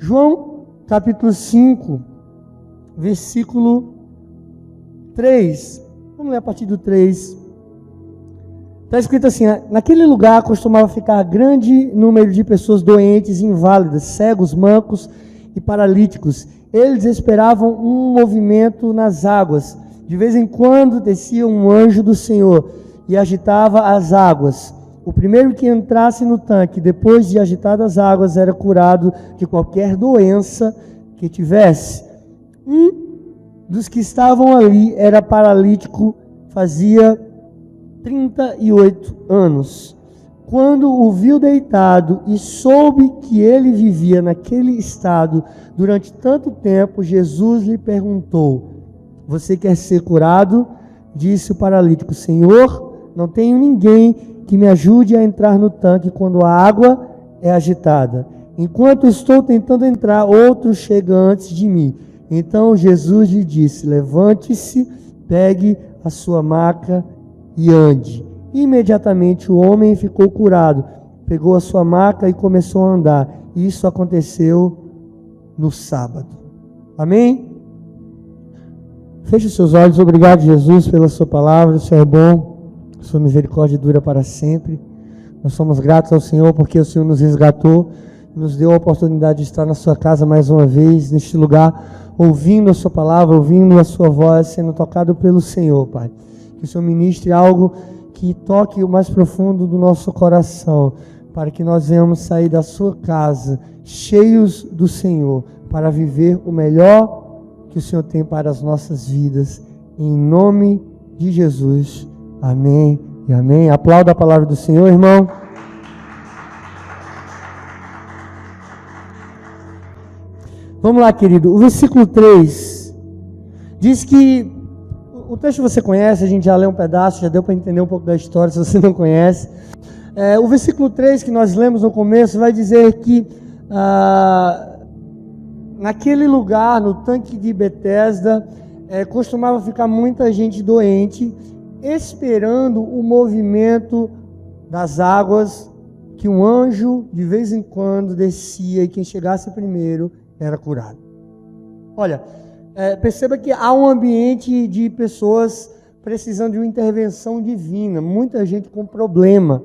João capítulo 5, versículo 3. Vamos ler a partir do 3. Está escrito assim: naquele lugar costumava ficar grande número de pessoas doentes, inválidas, cegos, mancos e paralíticos. Eles esperavam um movimento nas águas. De vez em quando descia um anjo do Senhor e agitava as águas. O primeiro que entrasse no tanque, depois de agitadas as águas, era curado de qualquer doença que tivesse. Um dos que estavam ali era paralítico, fazia 38 anos. Quando o viu deitado e soube que ele vivia naquele estado durante tanto tempo, Jesus lhe perguntou: você quer ser curado? Disse o paralítico: Senhor, não tenho ninguém que me ajude a entrar no tanque quando a água é agitada. Enquanto estou tentando entrar, outro chega antes de mim. Então Jesus lhe disse: levante-se, pegue a sua maca e ande. Imediatamente o homem ficou curado, pegou a sua maca e começou a andar. Isso aconteceu no sábado. Amém? Feche os seus olhos. Obrigado, Jesus, pela sua palavra. O Senhor é bom, sua misericórdia dura para sempre. Nós somos gratos ao Senhor porque o Senhor nos resgatou, nos deu a oportunidade de estar na sua casa mais uma vez, neste lugar, ouvindo a sua palavra, ouvindo a sua voz, sendo tocado pelo Senhor, Pai. Que o Senhor ministre algo que toque o mais profundo do nosso coração, para que nós venhamos sair da sua casa cheios do Senhor, para viver o melhor que o Senhor tem para as nossas vidas, em nome de Jesus. Amém e amém. Aplauda a palavra do Senhor, irmão. Vamos lá, querido. O versículo 3 diz que, o texto você conhece, a gente já leu um pedaço, já deu para entender um pouco da história, se você não conhece. O versículo 3 que nós lemos no começo vai dizer que naquele lugar, no tanque de Betesda, costumava ficar muita gente doente, esperando o movimento das águas, que um anjo de vez em quando descia e quem chegasse primeiro era curado. Olha, perceba que há um ambiente de pessoas precisando de uma intervenção divina, muita gente com problema,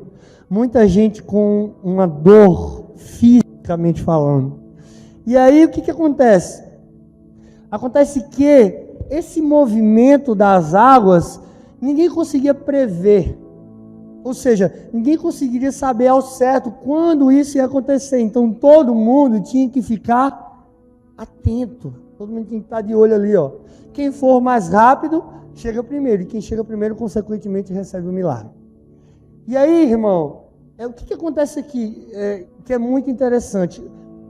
muita gente com uma dor fisicamente falando. E aí o que acontece? Acontece que esse movimento das águas ninguém conseguia prever. Ou seja, ninguém conseguiria saber ao certo quando isso ia acontecer. Então todo mundo tinha que ficar atento. Todo mundo tinha que estar de olho ali, ó. Quem for mais rápido, chega primeiro. E quem chega primeiro, consequentemente, recebe o milagre. E aí, irmão, o que acontece aqui, que é muito interessante.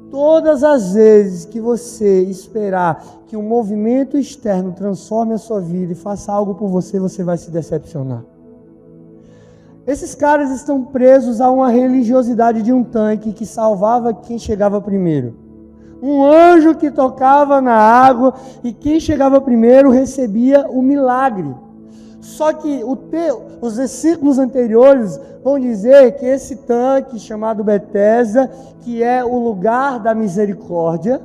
Todas as vezes que você esperar que um movimento externo transforme a sua vida e faça algo por você, você vai se decepcionar. Esses caras estão presos a uma religiosidade de um tanque que salvava quem chegava primeiro. Um anjo que tocava na água e quem chegava primeiro recebia o milagre. Só que os versículos anteriores vão dizer que esse tanque chamado Betesda, que é o lugar da misericórdia,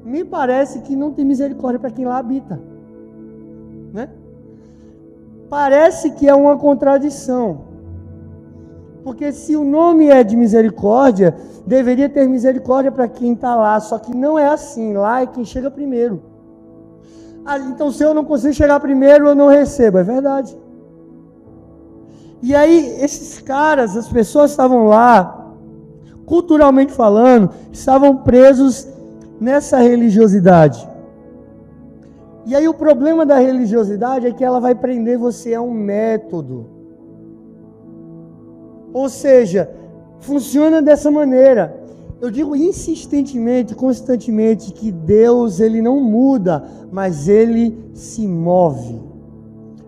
me parece que não tem misericórdia para quem lá habita, né? Parece que é uma contradição. Porque se o nome é de misericórdia, deveria ter misericórdia para quem está lá. Só que não é assim. Lá é quem chega primeiro. Então se eu não consigo chegar primeiro, eu não recebo. É verdade. E aí esses caras, as pessoas estavam lá, culturalmente falando, estavam presos nessa religiosidade. E aí o problema da religiosidade é que ela vai prender você a um método. Ou seja, funciona dessa maneira. Eu digo insistentemente, constantemente, que Deus, Ele não muda, mas Ele se move.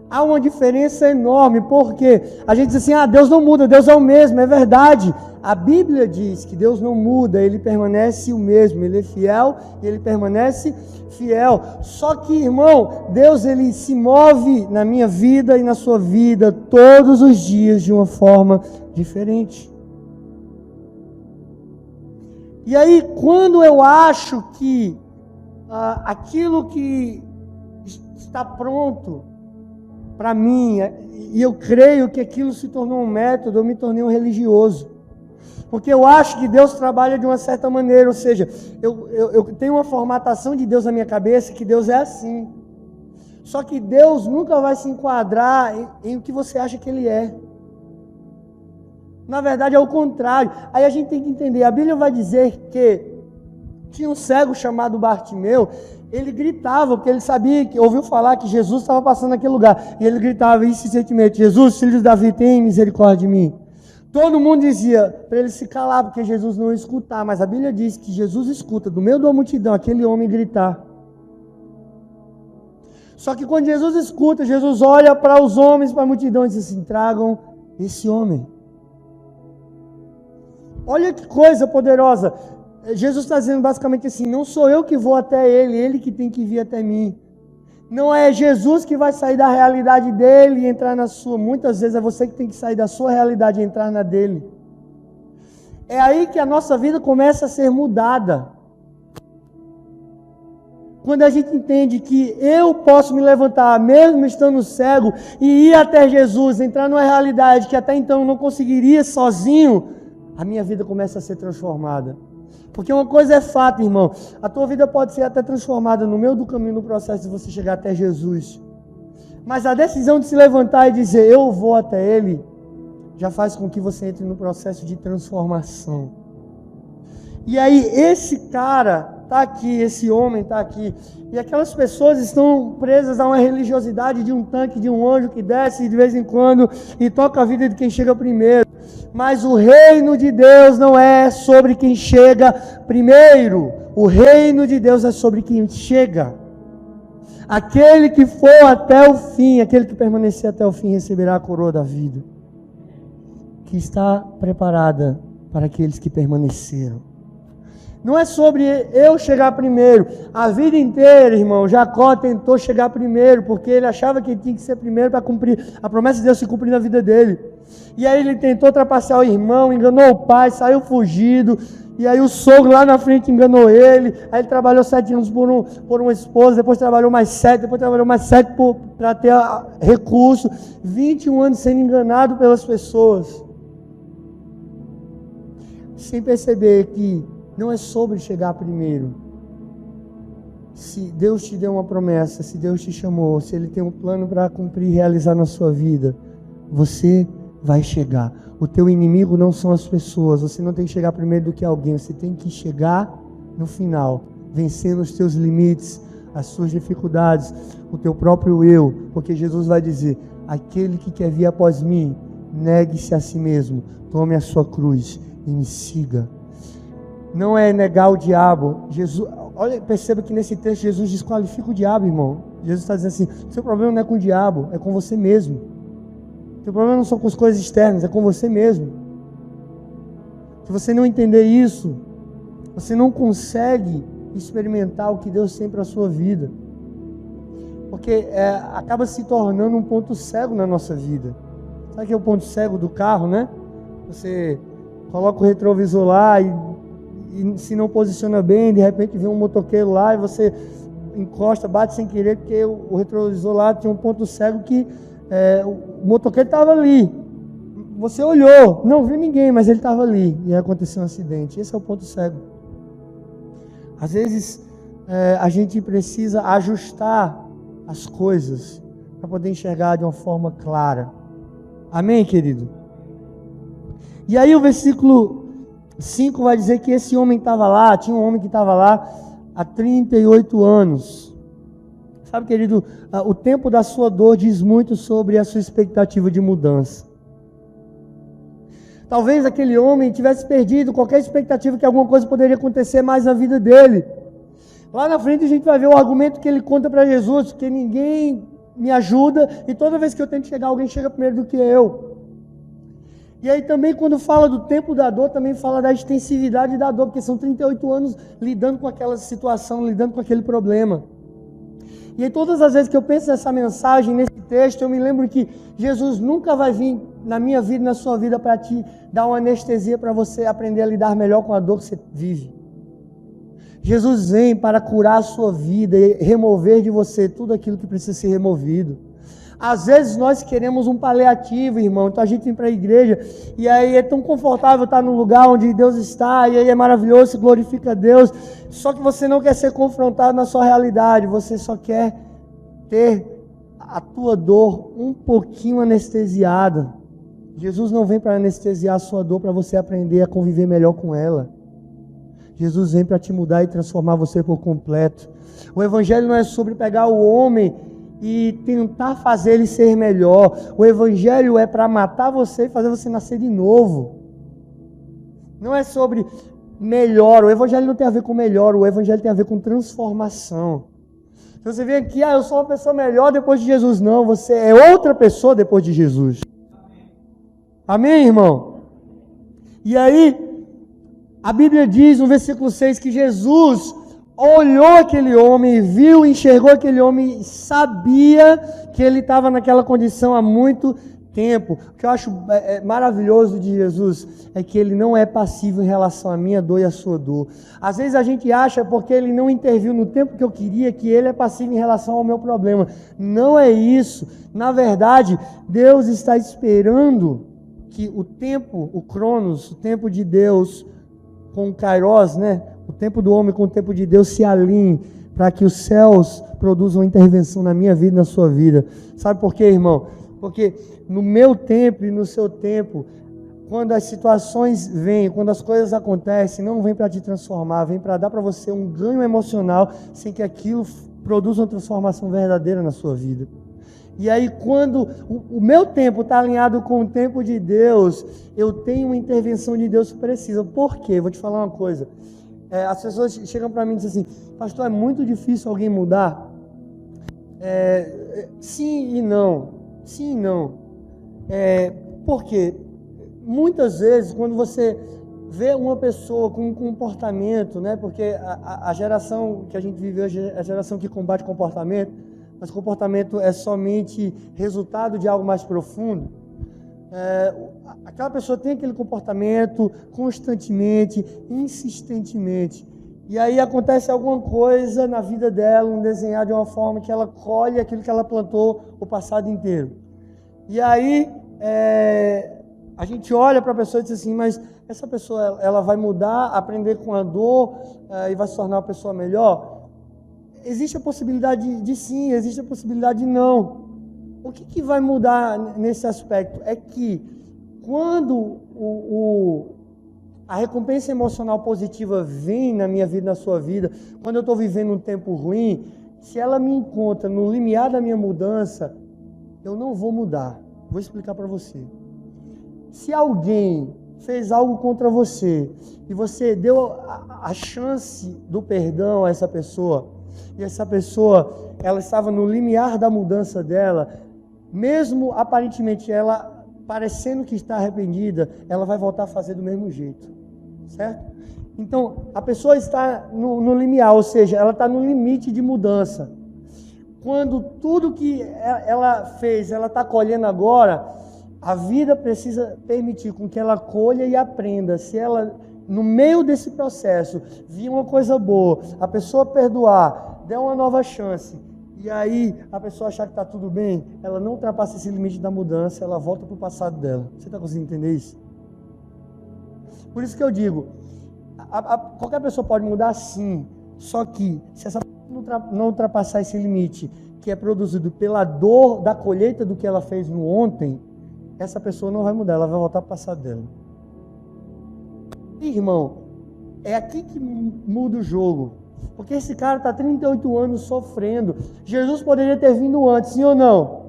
Há uma diferença enorme, porque a gente diz assim, Deus não muda, Deus é o mesmo, é verdade. A Bíblia diz que Deus não muda, Ele permanece o mesmo, Ele é fiel e Ele permanece fiel. Só que, irmão, Deus, Ele se move na minha vida e na sua vida todos os dias de uma forma diferente. E aí, quando eu acho que aquilo que está pronto para mim, e eu creio que aquilo se tornou um método, eu me tornei um religioso. Porque eu acho que Deus trabalha de uma certa maneira, ou seja, eu tenho uma formatação de Deus na minha cabeça, que Deus é assim. Só que Deus nunca vai se enquadrar em o que você acha que Ele é. Na verdade é o contrário. Aí a gente tem que entender, a Bíblia vai dizer que tinha um cego chamado Bartimeu, ele gritava, porque ele sabia, ouviu falar que Jesus estava passando naquele lugar, e ele gritava insistentemente: Jesus, filho de Davi, tem misericórdia de mim. Todo mundo dizia para ele se calar, porque Jesus não ia escutar, mas a Bíblia diz que Jesus escuta, do meio da multidão, aquele homem gritar. Só que quando Jesus escuta, Jesus olha para os homens, para a multidão e diz assim: tragam esse homem. Olha que coisa poderosa. Jesus está dizendo basicamente assim: não sou eu que vou até ele que tem que vir até mim. Não é Jesus que vai sair da realidade dele e entrar na sua. Muitas vezes é você que tem que sair da sua realidade e entrar na dele. É aí que a nossa vida começa a ser mudada. Quando a gente entende que eu posso me levantar, mesmo estando cego, e ir até Jesus, entrar numa realidade que até então eu não conseguiria sozinho, a minha vida começa a ser transformada. Porque uma coisa é fato, irmão, a tua vida pode ser até transformada no meio do caminho, no processo de você chegar até Jesus. Mas a decisão de se levantar e dizer, eu vou até Ele, já faz com que você entre no processo de transformação. E aí esse cara está aqui, esse homem está aqui, e aquelas pessoas estão presas a uma religiosidade de um tanque, de um anjo que desce de vez em quando e toca a vida de quem chega primeiro. Mas o reino de Deus não é sobre quem chega primeiro. O reino de Deus é sobre quem chega. Aquele que for até o fim, aquele que permanecer até o fim, receberá a coroa da vida, que está preparada para aqueles que permaneceram. Não é sobre eu chegar primeiro. A vida inteira, irmão, Jacó tentou chegar primeiro, porque ele achava que ele tinha que ser primeiro para cumprir a promessa de Deus se cumprir na vida dele. E aí ele tentou ultrapassar o irmão, enganou o pai, saiu fugido. E aí o sogro lá na frente enganou ele. Aí ele trabalhou 7 anos por uma esposa, depois trabalhou mais 7, depois trabalhou mais 7 para ter recurso. 21 anos sendo enganado pelas pessoas. Sem perceber que não é sobre chegar primeiro. Se Deus te deu uma promessa, se Deus te chamou, se Ele tem um plano para cumprir e realizar na sua vida, você vai chegar. O teu inimigo não são as pessoas. Você não tem que chegar primeiro do que alguém. Você tem que chegar no final, vencendo os teus limites, as suas dificuldades, o teu próprio eu. Porque Jesus vai dizer, aquele que quer vir após mim, negue-se a si mesmo, tome a sua cruz e me siga. Não é negar o diabo. Jesus, olha, perceba que nesse texto Jesus desqualifica o diabo, irmão. Jesus está dizendo assim, seu problema não é com o diabo, é com você mesmo. Seu problema não são com as coisas externas, é com você mesmo. Se você não entender isso, você não consegue experimentar o que Deus tem para a sua vida. Porque acaba se tornando um ponto cego na nossa vida. Sabe o que é o ponto cego do carro, né? Você coloca o retrovisor lá e se não posiciona bem, de repente vem um motoqueiro lá e você encosta, bate sem querer, porque o retrovisor lá tinha um ponto cego que o motoqueiro estava ali. Você olhou, não viu ninguém, mas ele estava ali e aconteceu um acidente. Esse é o ponto cego. Às vezes a gente precisa ajustar as coisas para poder enxergar de uma forma clara. Amém, querido? E aí o versículo 5 vai dizer que esse homem estava lá, tinha um homem que estava lá há 38 anos. Sabe, querido, o tempo da sua dor diz muito sobre a sua expectativa de mudança. Talvez aquele homem tivesse perdido qualquer expectativa que alguma coisa poderia acontecer mais na vida dele. Lá na frente a gente vai ver o argumento que ele conta para Jesus, que ninguém me ajuda e toda vez que eu tento chegar, alguém chega primeiro do que eu. E aí também quando fala do tempo da dor, também fala da extensividade da dor, porque são 38 anos lidando com aquela situação, lidando com aquele problema. E aí todas as vezes que eu penso nessa mensagem, nesse texto, eu me lembro que Jesus nunca vai vir na minha vida, na sua vida, para te dar uma anestesia, para você aprender a lidar melhor com a dor que você vive. Jesus vem para curar a sua vida e remover de você tudo aquilo que precisa ser removido. Às vezes nós queremos um paliativo, irmão, então a gente vem para a igreja e aí é tão confortável estar no lugar onde Deus está, e aí é maravilhoso, se glorifica a Deus, só que você não quer ser confrontado na sua realidade, você só quer ter a tua dor um pouquinho anestesiada. Jesus não vem para anestesiar a sua dor, para você aprender a conviver melhor com ela. Jesus vem para te mudar e transformar você por completo. O Evangelho não é sobre pegar o homem e tentar fazer ele ser melhor. O Evangelho é para matar você e fazer você nascer de novo. Não é sobre melhor. O Evangelho não tem a ver com melhor. O Evangelho tem a ver com transformação. Então você vê aqui, eu sou uma pessoa melhor depois de Jesus. Não, você é outra pessoa depois de Jesus. Amém, irmão? E aí, a Bíblia diz no versículo 6 que Jesus olhou aquele homem, viu, enxergou aquele homem, sabia que ele estava naquela condição há muito tempo. O que eu acho maravilhoso de Jesus é que ele não é passivo em relação à minha dor e à sua dor. Às vezes a gente acha, porque ele não interviu no tempo que eu queria, que ele é passivo em relação ao meu problema. Não é isso. Na verdade, Deus está esperando que o tempo, o Cronos, o tempo de Deus com o Kairos, né? O tempo do homem com o tempo de Deus se alinhe para que os céus produzam intervenção na minha vida e na sua vida. Sabe por quê, irmão? Porque no meu tempo e no seu tempo, quando as situações vêm, quando as coisas acontecem, não vem para te transformar, vem para dar para você um ganho emocional, sem que aquilo produza uma transformação verdadeira na sua vida. E aí quando o meu tempo está alinhado com o tempo de Deus, eu tenho uma intervenção de Deus precisa. Por quê? Vou te falar uma coisa. As pessoas chegam para mim e dizem assim: pastor, é muito difícil alguém mudar? Sim e não. Sim e não. Por quê? Muitas vezes, quando você vê uma pessoa com um comportamento, né? Porque a geração que a gente vive hoje é a geração que combate comportamento, mas comportamento é somente resultado de algo mais profundo. Aquela pessoa tem aquele comportamento constantemente, insistentemente, e aí acontece alguma coisa na vida dela, um desenhar de uma forma que ela colhe aquilo que ela plantou o passado inteiro. E aí a gente olha para a pessoa e diz assim: mas essa pessoa ela vai mudar, aprender com a dor e vai se tornar uma pessoa melhor? Existe a possibilidade de sim, existe a possibilidade de não. O que vai mudar nesse aspecto é que quando a recompensa emocional positiva vem na minha vida, na sua vida, quando eu estou vivendo um tempo ruim, se ela me encontra no limiar da minha mudança, eu não vou mudar. Vou explicar para você. Se alguém fez algo contra você e você deu a chance do perdão a essa pessoa, e essa pessoa ela estava no limiar da mudança dela, mesmo aparentemente ela parecendo que está arrependida, ela vai voltar a fazer do mesmo jeito, certo? Então, a pessoa está no limiar, ou seja, ela está no limite de mudança. Quando tudo que ela fez, ela está colhendo agora, a vida precisa permitir com que ela colha e aprenda. Se ela, no meio desse processo, vir uma coisa boa, a pessoa perdoar, der uma nova chance, e aí a pessoa achar que está tudo bem, ela não ultrapassa esse limite da mudança, ela volta para o passado dela. Você está conseguindo entender isso? Por isso que eu digo, qualquer pessoa pode mudar sim, só que se essa pessoa não ultrapassar esse limite, que é produzido pela dor da colheita do que ela fez no ontem, essa pessoa não vai mudar, ela vai voltar para o passado dela. Irmão, é aqui que muda o jogo. Porque esse cara está 38 anos sofrendo. Jesus poderia ter vindo antes, sim ou não?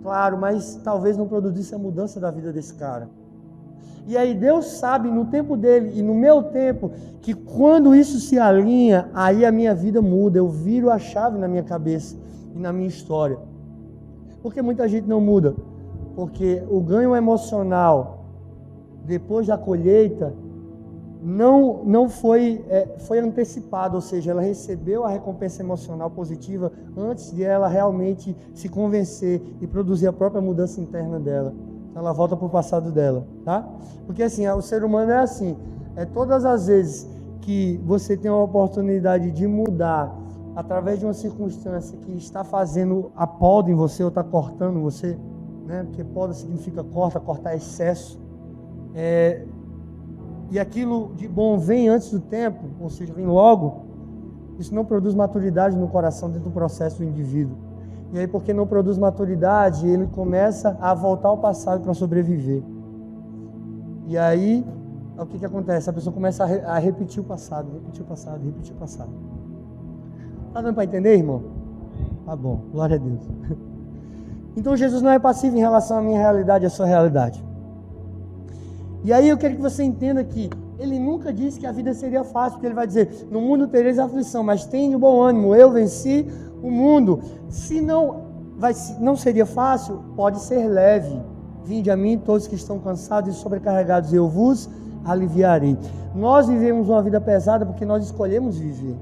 Claro, mas talvez não produzisse a mudança da vida desse cara. E aí Deus sabe no tempo dele e no meu tempo que quando isso se alinha, aí a minha vida muda. Eu viro a chave na minha cabeça e na minha história. Por que muita gente não muda? Porque o ganho emocional depois da colheita não foi antecipado, ou seja, ela recebeu a recompensa emocional positiva antes de ela realmente se convencer e produzir a própria mudança interna dela. Então ela volta para o passado dela, tá? Porque assim, o ser humano é assim, todas as vezes que você tem a oportunidade de mudar através de uma circunstância que está fazendo a poda em você ou está cortando você, né? Porque poda significa cortar excesso. E aquilo de bom vem antes do tempo, ou seja, vem logo, isso não produz maturidade no coração dentro do processo do indivíduo. E aí, porque não produz maturidade, ele começa a voltar ao passado para sobreviver. E aí, o que acontece? A pessoa começa a repetir o passado. Tá dando para entender, irmão? Tá bom, glória a Deus. Então Jesus não é passivo em relação à minha realidade e à sua realidade. E aí eu quero que você entenda que ele nunca disse que a vida seria fácil, porque ele vai dizer, no mundo tereis aflição, mas tenha bom ânimo, eu venci o mundo. Se não seria fácil, pode ser leve. Vinde a mim todos que estão cansados e sobrecarregados, eu vos aliviarei. Nós vivemos uma vida pesada porque nós escolhemos viver.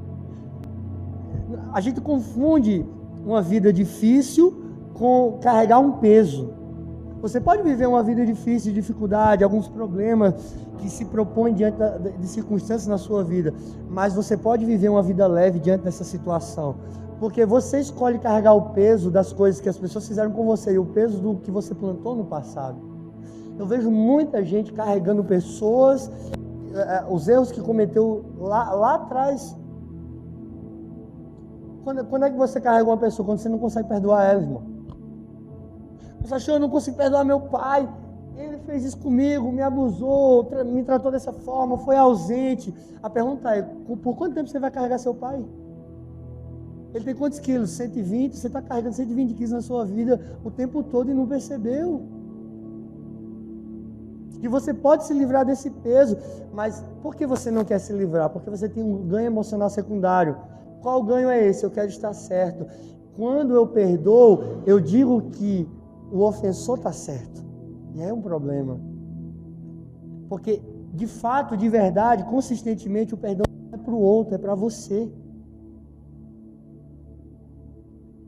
A gente confunde uma vida difícil com carregar um peso. Você pode viver uma vida difícil, de dificuldade, alguns problemas que se propõem diante de circunstâncias na sua vida, mas você pode viver uma vida leve diante dessa situação, porque você escolhe carregar o peso das coisas que as pessoas fizeram com você e o peso do que você plantou no passado. Eu vejo muita gente carregando pessoas, os erros que cometeu lá atrás. Quando é que você carrega uma pessoa? Quando você não consegue perdoar ela, irmão. Você achou, eu não consigo perdoar meu pai, ele fez isso comigo, me abusou, me tratou dessa forma, foi ausente. A pergunta é, por quanto tempo você vai carregar seu pai? Ele tem quantos quilos? 120? Você está carregando 120 quilos na sua vida o tempo todo e não percebeu. E você pode se livrar desse peso, mas por que você não quer se livrar? Porque você tem um ganho emocional secundário. Qual ganho é esse? Eu quero estar certo. Quando eu perdoo, eu digo que o ofensor está certo. E é um problema. Porque, de fato, de verdade, consistentemente, o perdão não é para o outro, é para você.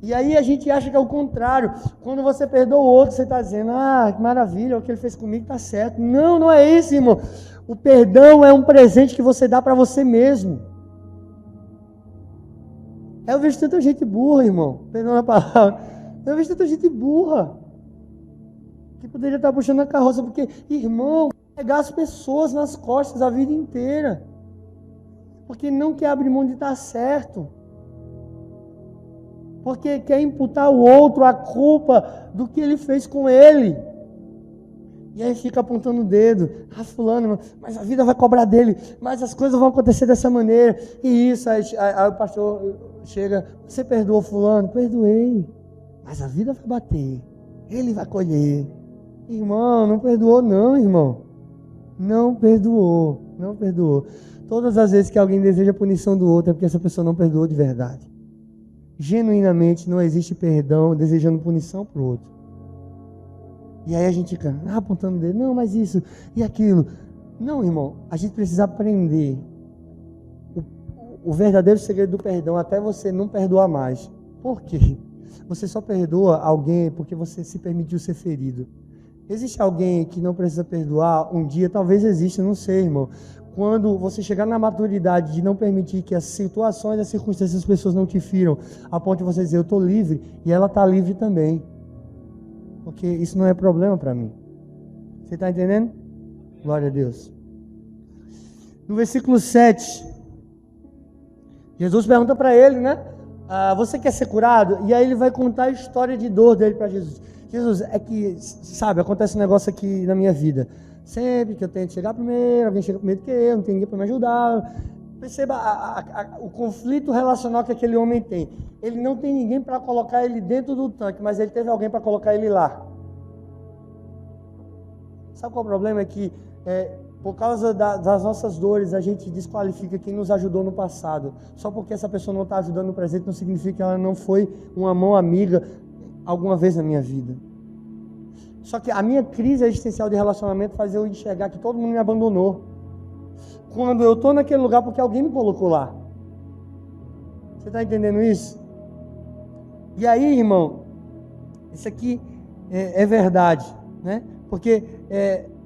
E aí a gente acha que é o contrário. Quando você perdoa o outro, você está dizendo, que maravilha, o que ele fez comigo está certo. Não, não é isso, irmão. O perdão é um presente que você dá para você mesmo. Eu vejo tanta gente burra, irmão. Perdão a palavra. Eu vejo tanta gente burra que poderia estar puxando a carroça, porque, irmão, pegar as pessoas nas costas a vida inteira, porque não quer abrir mão de estar certo, porque quer imputar ao outro a culpa do que ele fez com ele, e aí fica apontando o dedo, fulano, mas a vida vai cobrar dele, mas as coisas vão acontecer dessa maneira, e isso, aí o pastor chega, você perdoou fulano? Perdoei, mas a vida vai bater, ele vai colher. Irmão, não perdoou não, irmão. Não perdoou. Todas as vezes que alguém deseja a punição do outro é porque essa pessoa não perdoou de verdade. Genuinamente não existe perdão desejando punição para o outro. E aí a gente fica apontando o dedo, não, mas isso e aquilo. Não, irmão, a gente precisa aprender o verdadeiro segredo do perdão até você não perdoar mais. Por quê? Você só perdoa alguém porque você se permitiu ser ferido. Existe alguém que não precisa perdoar um dia? Talvez exista, não sei, irmão. Quando você chegar na maturidade de não permitir que as situações, as circunstâncias, as pessoas não te firam, a ponto de você dizer, eu estou livre, e ela está livre também. Porque isso não é problema para mim. Você está entendendo? Glória a Deus. No versículo 7, Jesus pergunta para ele, né? Você quer ser curado? E aí ele vai contar a história de dor dele para Jesus. Jesus, é que, sabe, acontece um negócio aqui na minha vida. Sempre que eu tento chegar primeiro, alguém chega primeiro que eu, não tem ninguém para me ajudar. Perceba o conflito relacional que aquele homem tem. Ele não tem ninguém para colocar ele dentro do tanque, mas ele teve alguém para colocar ele lá. Sabe qual é o problema? É que por causa das nossas dores, a gente desqualifica quem nos ajudou no passado. Só porque essa pessoa não está ajudando no presente, não significa que ela não foi uma mão amiga alguma vez na minha vida. Só que a minha crise existencial de relacionamento faz eu enxergar que todo mundo me abandonou. Quando eu estou naquele lugar porque alguém me colocou lá. Você está entendendo isso? E aí, irmão, isso aqui é verdade, né? Porque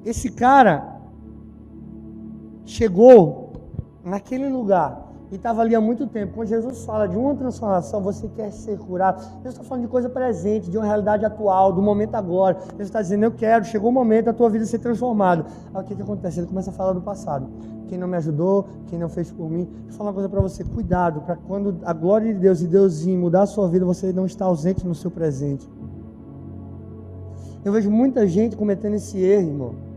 esse cara chegou naquele lugar e estava ali há muito tempo. Quando Jesus fala de uma transformação, você quer ser curado. Jesus está falando de coisa presente, de uma realidade atual, do momento agora. Jesus está dizendo, eu quero, chegou o momento da tua vida ser transformada. Aí o que acontece? Ele começa a falar do passado. Quem não me ajudou, quem não fez por mim. Deixa eu falar uma coisa para você, cuidado, para quando a glória de Deus e Deus vir mudar a sua vida, você não está ausente no seu presente. Eu vejo muita gente cometendo esse erro, irmão.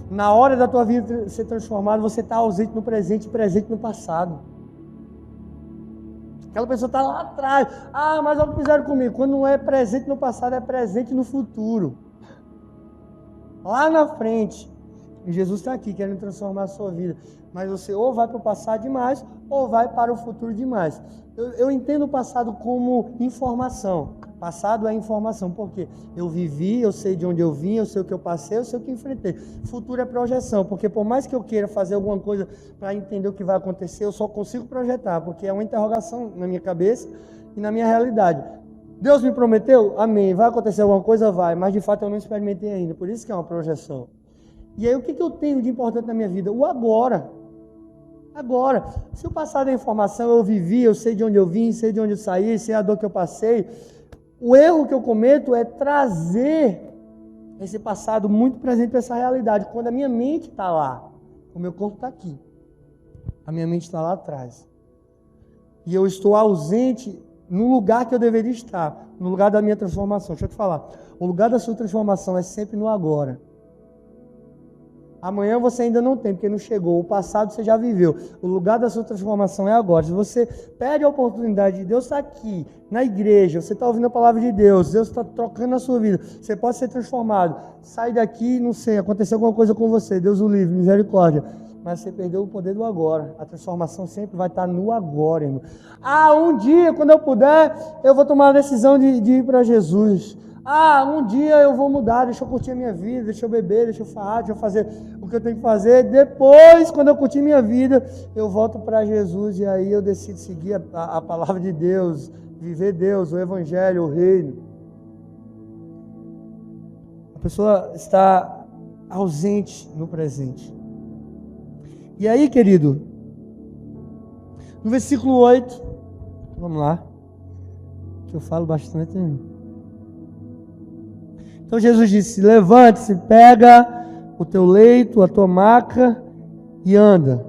Na hora da tua vida ser transformada, você está ausente no presente e presente no passado. Aquela pessoa está lá atrás. Ah, mas olha o que fizeram comigo. Quando não é presente no passado, é presente no futuro. Lá na frente. E Jesus está aqui querendo transformar a sua vida. Mas você ou vai para o passado demais, ou vai para o futuro demais. Eu entendo o passado como informação. Passado é informação, por quê? Eu vivi, eu sei de onde eu vim, eu sei o que eu passei, eu sei o que enfrentei. Futuro é projeção, porque por mais que eu queira fazer alguma coisa para entender o que vai acontecer, eu só consigo projetar, porque é uma interrogação na minha cabeça e na minha realidade. Deus me prometeu? Amém. Vai acontecer alguma coisa? Vai, mas de fato eu não experimentei ainda, por isso que é uma projeção. E aí o que eu tenho de importante na minha vida? O agora. Agora, se o passado é informação, eu vivi, eu sei de onde eu vim, sei de onde eu saí, sei a dor que eu passei. O erro que eu cometo é trazer esse passado muito presente para essa realidade. Quando a minha mente está lá, o meu corpo está aqui. A minha mente está lá atrás. E eu estou ausente no lugar que eu deveria estar, no lugar da minha transformação. Deixa eu te falar. O lugar da sua transformação é sempre no agora. Amanhã você ainda não tem, porque não chegou. O passado você já viveu. O lugar da sua transformação é agora. Se você perde a oportunidade de Deus estar aqui, na igreja, você está ouvindo a palavra de Deus, Deus está trocando a sua vida, você pode ser transformado. Sai daqui, não sei, aconteceu alguma coisa com você, Deus o livre, misericórdia. Mas você perdeu o poder do agora. A transformação sempre vai estar no agora, irmão. Ah, um dia, quando eu puder, eu vou tomar a decisão de ir para Jesus. Ah, um dia eu vou mudar, deixa eu curtir a minha vida, deixa eu beber, deixa eu falar, deixa eu fazer o que eu tenho que fazer. Depois, quando eu curtir minha vida, eu volto para Jesus e aí eu decido seguir a palavra de Deus, viver Deus, o Evangelho, o Reino. A pessoa está ausente no presente. E aí, querido, no versículo 8, vamos lá, que eu falo bastante. Então Jesus disse, levante-se, pega o teu leito, a tua maca e anda.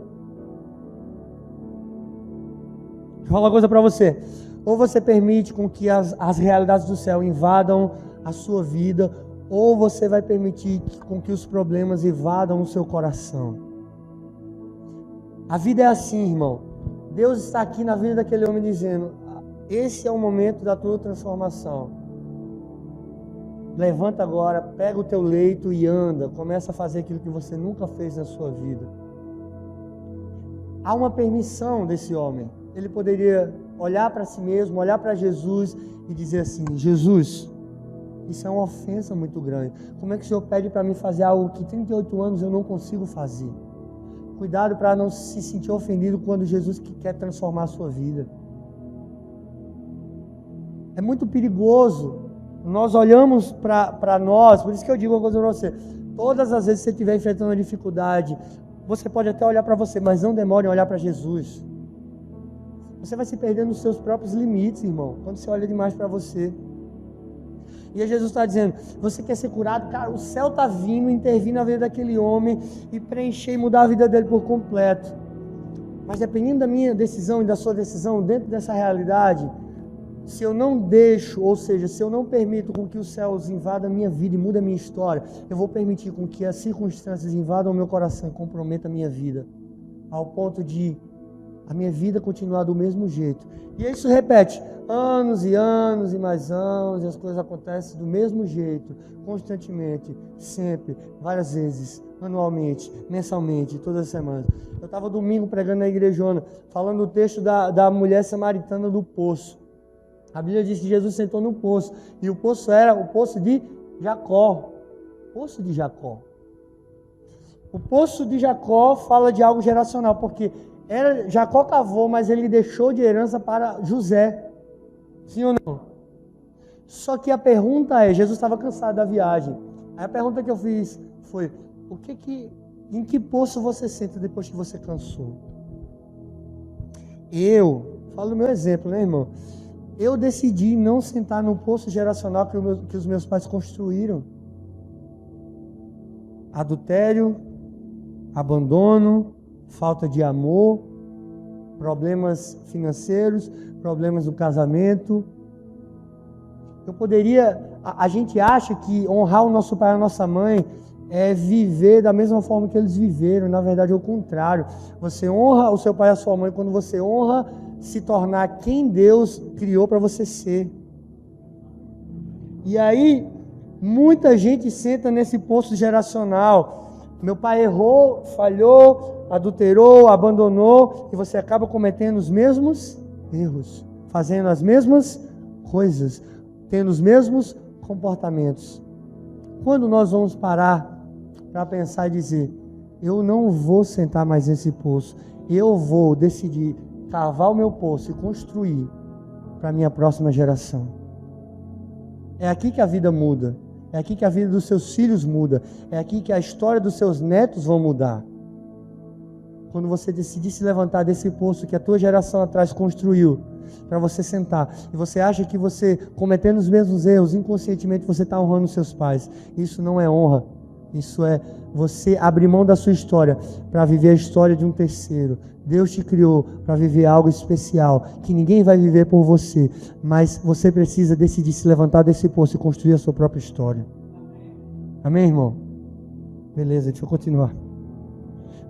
Vou falar uma coisa para você. Ou você permite com que as realidades do céu invadam a sua vida, ou você vai permitir com que os problemas invadam o seu coração. A vida é assim, irmão. Deus está aqui na vida daquele homem dizendo, esse é o momento da tua transformação. Levanta agora, pega o teu leito e anda. Começa a fazer aquilo que você nunca fez na sua vida. Há uma permissão desse homem. Ele poderia olhar para si mesmo, olhar para Jesus e dizer assim, Jesus, isso é uma ofensa muito grande. Como é que o Senhor pede para mim fazer algo que 38 anos eu não consigo fazer? Cuidado para não se sentir ofendido quando Jesus quer transformar a sua vida. É muito perigoso. Nós olhamos para nós, por isso que eu digo uma coisa para você. Todas as vezes que você estiver enfrentando uma dificuldade, você pode até olhar para você, mas não demore em olhar para Jesus. Você vai se perder nos seus próprios limites, irmão, quando você olha demais para você. E aí Jesus está dizendo, você quer ser curado? Cara, o céu está vindo, intervir na vida daquele homem e preencher e mudar a vida dele por completo. Mas dependendo da minha decisão e da sua decisão, dentro dessa realidade, se eu não deixo, ou seja, se eu não permito com que os céus invadam a minha vida e mudem a minha história, eu vou permitir com que as circunstâncias invadam o meu coração e comprometam a minha vida, ao ponto de a minha vida continuar do mesmo jeito. E isso repete, anos e anos e mais anos, e as coisas acontecem do mesmo jeito, constantemente, sempre, várias vezes, anualmente, mensalmente, todas as semanas. Eu estava domingo pregando na igrejona, falando o texto da mulher samaritana do poço. A Bíblia diz que Jesus sentou no poço, e o poço era o poço de Jacó. Poço de Jacó. O poço de Jacó fala de algo geracional, porque Jacó cavou, mas ele deixou de herança para José. Sim ou não? Só que a pergunta é, Jesus estava cansado da viagem. Aí a pergunta que eu fiz foi, em que poço você senta depois que você cansou? Falo o meu exemplo, né, irmão? Eu decidi não sentar no poço geracional que os meus pais construíram. Adultério, abandono, falta de amor, problemas financeiros, problemas no casamento. Eu poderia, a gente acha que honrar o nosso pai e a nossa mãe é viver da mesma forma que eles viveram. Na verdade é o contrário. Você honra o seu pai e a sua mãe quando você honra se tornar quem Deus criou para você ser. E aí, muita gente senta nesse poço geracional. Meu pai errou, falhou, adulterou, abandonou, e você acaba cometendo os mesmos erros, fazendo as mesmas coisas, tendo os mesmos comportamentos. Quando nós vamos parar para pensar e dizer: eu não vou sentar mais nesse poço, eu vou decidir cavar o meu poço e construir para a minha próxima geração. É aqui que a vida muda. É aqui que a vida dos seus filhos muda. É aqui que a história dos seus netos vão mudar. Quando você decidir se levantar desse poço que a tua geração atrás construiu, para você sentar, e você acha que você, cometendo os mesmos erros, inconscientemente você está honrando os seus pais. Isso não é honra. Isso é você abrir mão da sua história para viver a história de um terceiro. Deus te criou para viver algo especial, que ninguém vai viver por você, mas você precisa decidir se levantar desse poço e construir a sua própria história. Amém, irmão? Beleza, deixa eu continuar.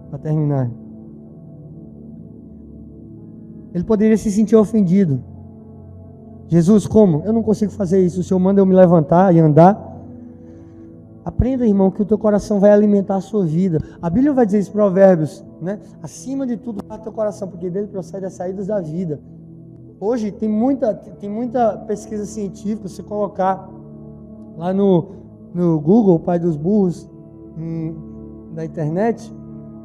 Para terminar. Ele poderia se sentir ofendido. Jesus, como? Eu não consigo fazer isso. O Senhor manda eu me levantar e andar. Aprenda, irmão, que o teu coração vai alimentar a sua vida. A Bíblia vai dizer isso em Provérbios, né? Acima de tudo, guarda teu coração, porque dele procede as saídas da vida. Hoje tem muita pesquisa científica. Se colocar lá no Google, o pai dos burros, na internet,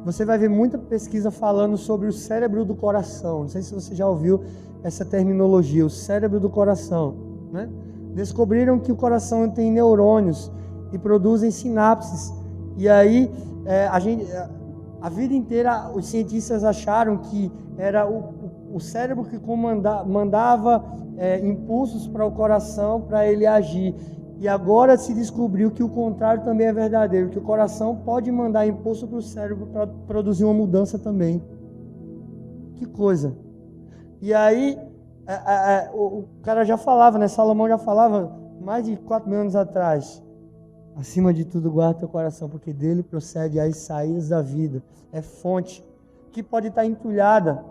você vai ver muita pesquisa falando sobre o cérebro do coração. Não sei se você já ouviu essa terminologia, o cérebro do coração, né? Descobriram que o coração tem neurônios e produzem sinapses. E aí, a vida inteira, os cientistas acharam que era o cérebro que mandava impulsos para o coração para ele agir. E agora se descobriu que o contrário também é verdadeiro, que o coração pode mandar impulso para o cérebro para produzir uma mudança também. Que coisa! E aí, o cara já falava, né? Salomão já falava mais de 4.000 anos atrás: acima de tudo, guarda teu coração, porque dele procede as saídas da vida. É fonte que pode estar entulhada,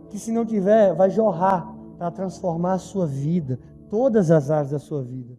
que se não tiver, vai jorrar para transformar a sua vida, todas as áreas da sua vida.